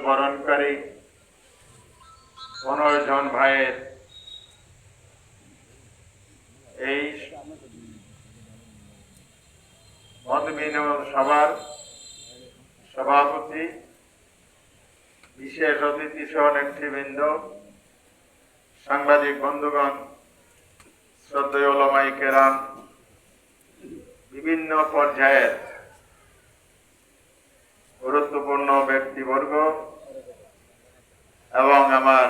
বরণকারী 15 জন ভাইয়ের এই মতবিনিময় সভার সভাপতি, বিশেষ অতিথি সহ নেতৃবৃন্দ, সাংবাদিক বন্ধুগণ, শ্রদ্ধেয় উলামায়ে কেরাম, বিভিন্ন পর্যায়ের গুরুত্বপূর্ণ ব্যক্তিবর্গ এবং আমার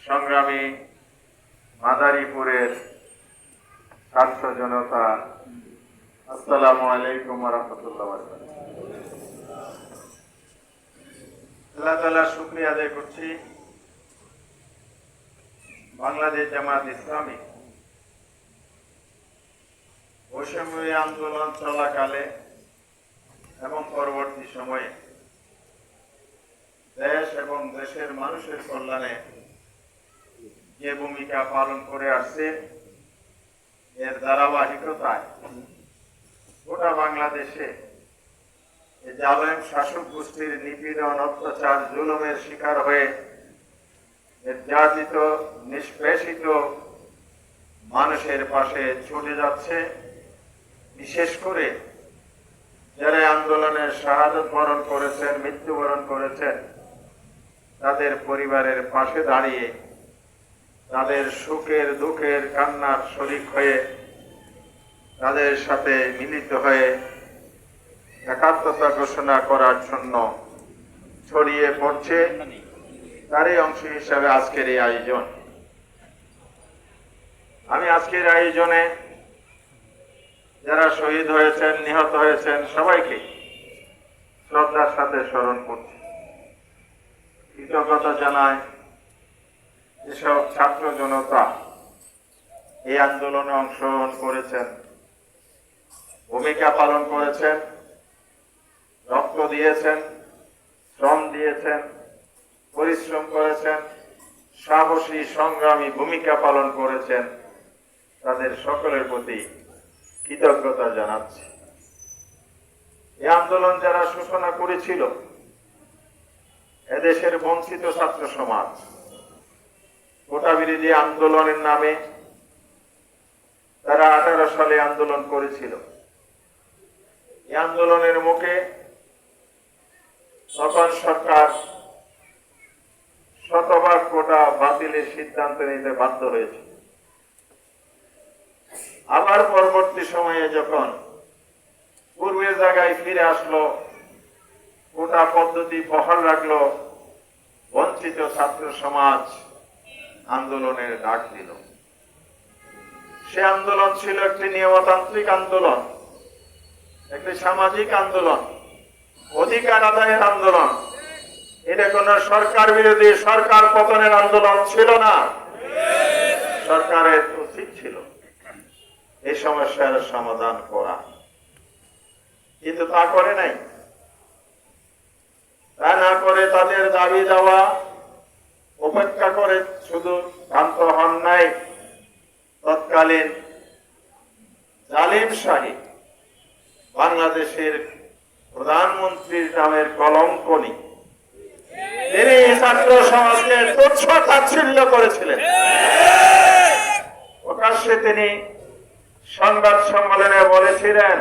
সংগ্রামী মাদারীপুরের ছাত্র জনতা, আসসালামু আলাইকুম ওয়া রাহমাতুল্লাহি ওয়া বারাকাতুহু। আল্লাহ তাআলার শুকরিয়া আদায় করছি, বাংলাদেশ জামাত ইসলামী বৈষম্য আন্দোলন চলাকালে এবং পরবর্তী সময়ে দেশ এবং দেশের মানুষের কল্যাণে যে ভূমিকা পালন করে আসছে, এর ধারাবাহিকতায় গোটা বাংলাদেশে জালেম শাসক গোষ্ঠীর নিপীড়ন, অত্যাচার, জুলুমের শিকার হয়ে নির্যাতিত, নিষ্পেষিত মানুষের পাশে ছুটে যাচ্ছে। বিশেষ করে যারা আন্দোলনের শাহাদত বরণ করেছেন, মৃত্যুবরণ করেছেন, তাদের পরিবারের পাশে দাঁড়িয়ে তাদের সুখের দুঃখের কান্নার শরীক হয়ে তাদের সাথে মিলিত হয়ে একাত্মতা ঘোষণা করার জন্য ছড়িয়ে পড়ছে, তারই অংশ হিসাবে আজকের এই আয়োজন। আমি আজকের আয়োজনে যারা শহীদ হয়েছেন, নিহত হয়েছেন, সবাইকে শ্রদ্ধার সাথে স্মরণ করছি। কৃতজ্ঞতা জানায় যেসব ছাত্র জনতা এই আন্দোলনে অংশগ্রহণ করেছেন, ভূমিকা পালন করেছেন, রক্ত দিয়েছেন, শ্রম দিয়েছেন, পরিশ্রম করেছেন, সাহসী সংগ্রামী ভূমিকা পালন করেছেন, তাদের সকলের প্রতি কৃতজ্ঞতা জানাচ্ছি। এই আন্দোলন যারা সূচনা করেছিল, এদেশের বঞ্চিত ছাত্র সমাজ, কোটা বিরোধী আন্দোলনের নামে তারা 18 সালে আন্দোলন করেছিল। এই আন্দোলনের মুখে তখন সরকার শতভাগ কোটা বাতিলের সিদ্ধান্ত নিতে বাধ্য হয়েছে। আবার পরবর্তী সময়ে যখন পূর্বের জায়গায় ফিরে আসলো, কোটা পদ্ধতি বহাল রাখলো, বঞ্চিত ছাত্র সমাজ আন্দোলনের ডাক দিল। সে আন্দোলন ছিল একটি নিয়মতান্ত্রিক আন্দোলন, একটি সামাজিক আন্দোলন, অধিকার আদায়ের আন্দোলন। এটা কোন সরকার বিরোধী, সরকার পতনের আন্দোলন ছিল না। সরকারের উচিত ছিল এই সমস্যার সমাধান করা, কিন্তু তা করে নাই। তা না করে তাদের দাবি দেওয়া উপেক্ষা করে শুধু শান্ত হন নাই। তৎকালীন জালিম শাহী বাংলাদেশের প্রধানমন্ত্রীর নামের কলঙ্কনী, তিনি ছাত্র সমাজকে তুচ্ছ তাচ্ছিল্য করেছিলেন। প্রকাশ্যে তিনি সংবাদ সম্মেলনে বলেছিলেন,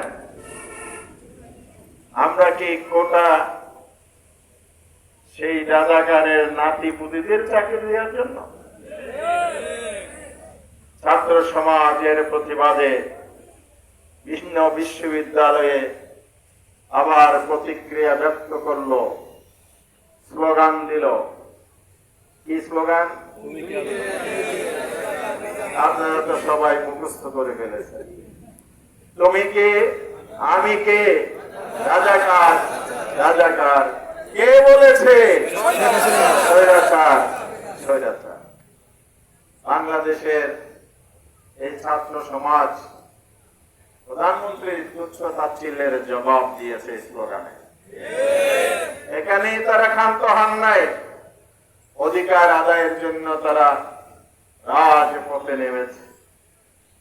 আমরা কি কোটা সেই রাজাকারের নাতি পুতিদের চাকরি দেওয়ার জন্য? ছাত্র সমাজের প্রতিবাদে বিভিন্ন বিশ্ববিদ্যালয়ে আবার প্রতিক্রিয়া ব্যক্ত করলো, স্লোগান দিল। কি স্লোগান? আপনারা তো সবাই মুখস্থ করে ফেলেছেন। তুমি কে, আমি কে, রাজাকার, রাজাকার। কে বলেছে? স্বৈরাচার, স্বৈরাচার। বাংলাদেশের এই ছাত্র সমাজ প্রধানমন্ত্রীর তুচ্ছ তাচ্ছিল্যের জবাব দিয়েছে স্লোগানে। এখানেই তারা ক্ষান্ত হন নাই। অধিকার আদায়ের জন্য তারা রাজপথে নেমেছে,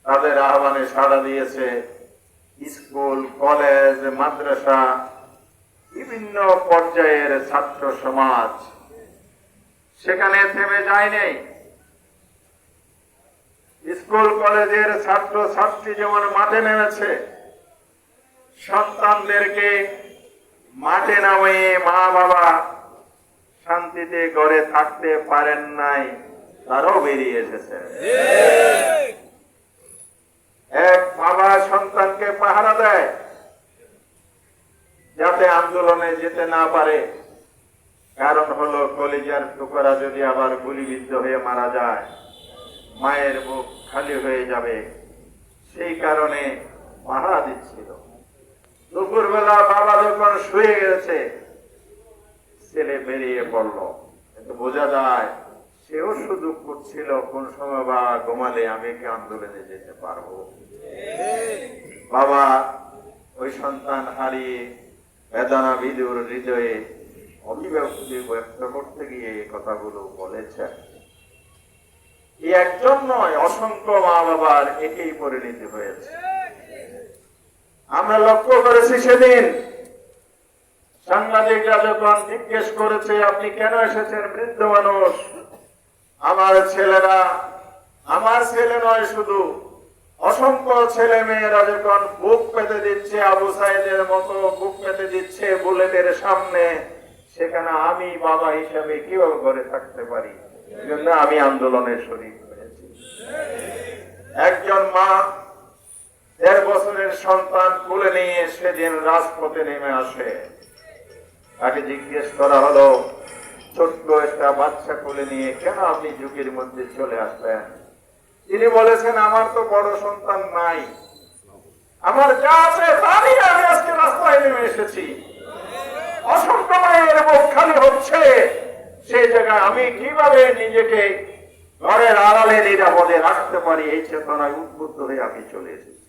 তাদের আহ্বানে সাড়া দিয়েছে স্কুল, কলেজ, মাদ্রাসা, বিভিন্ন পর্যায়ের ছাত্র সমাজ সেখানে থেমে যায়নি। স্কুল কলেজের ছাত্র ছাত্রী যেমন মাঠে নেমেছে, সন্তানদেরকে মাঠে নামিয়ে মা বাবা শান্তিতে ঘরে থাকতে পারেন নাই, তারাও বেরিয়ে এসেছে। এক বাবা সন্তানকে পাহারা দেয় যাতে আন্দোলনে যেতে না পারে, কারণ হলো কলিজার টুকরা যদি আবার গুলিবিদ্ধ হয়ে মারা যায় মায়ের মুখ খালি হয়ে যাবে, সেই কারণে পাহারা দিচ্ছিল। দুপুরবেলা বাবা যখন শুয়ে গেছে, ছেলে বেরিয়ে পড়ল, কিন্তু বোঝা যায় সেও শুধু করছিল কোন সময় বাবা ঘুমালে আমি কি আন্দোলনে যেতে পারবো। বাবা ওই সন্তান হারিয়ে বেদনা বিদুর হৃদয়ে অভিব্যক্তি ব্যক্ত করতে গিয়ে এই কথাগুলো বলেছেন। এই একজন নয়, অসংখ্য মা বাবার একই পরিণতি হয়েছে। আমরা লক্ষ্য করেছি সেদিন সাংবাদিকরা যখন জিজ্ঞেস করেছে আপনি কেন এসেছেন, বৃদ্ধ মানুষ, আমার ছেলেরা, আমার ছেলে নয় শুধু, অসংখ্য ছেলে মেয়েরা যখন বুক পেতে দিচ্ছে, আবু সাইদের মতো বুক পেতে দিচ্ছে বুলেটের সামনে, সেখানে আমি বাবা হিসাবে কিভাবে ঘরে থাকতে পারি, এজন্য আমি আন্দোলনের শরীক হয়েছি। একজন মা ১.৫ বছরের সন্তান কোলে নিয়ে সেদিন রাজপথে নেমে আসে। তাকে জিজ্ঞেস করা হলো, ছোট্ট একটা বাচ্চা কোলে নিয়ে কেন আপনি যুগের মধ্যে চলে আসলেন? তিনি বলেছেন, আমার তো বড় সন্তান নাই, আমার যা আছে তা নিয়ে আমি আজকে রাস্তায় নেমে এসেছি। অসংখ্য মায়ের মুখ খালি হচ্ছে, সেই জায়গায় আমি কিভাবে নিজেকে ঘরের আড়ালে নিরাপদে রাখতে পারি, এই চেতনায় উদ্বুদ্ধ হয়ে আমি চলে এসেছি।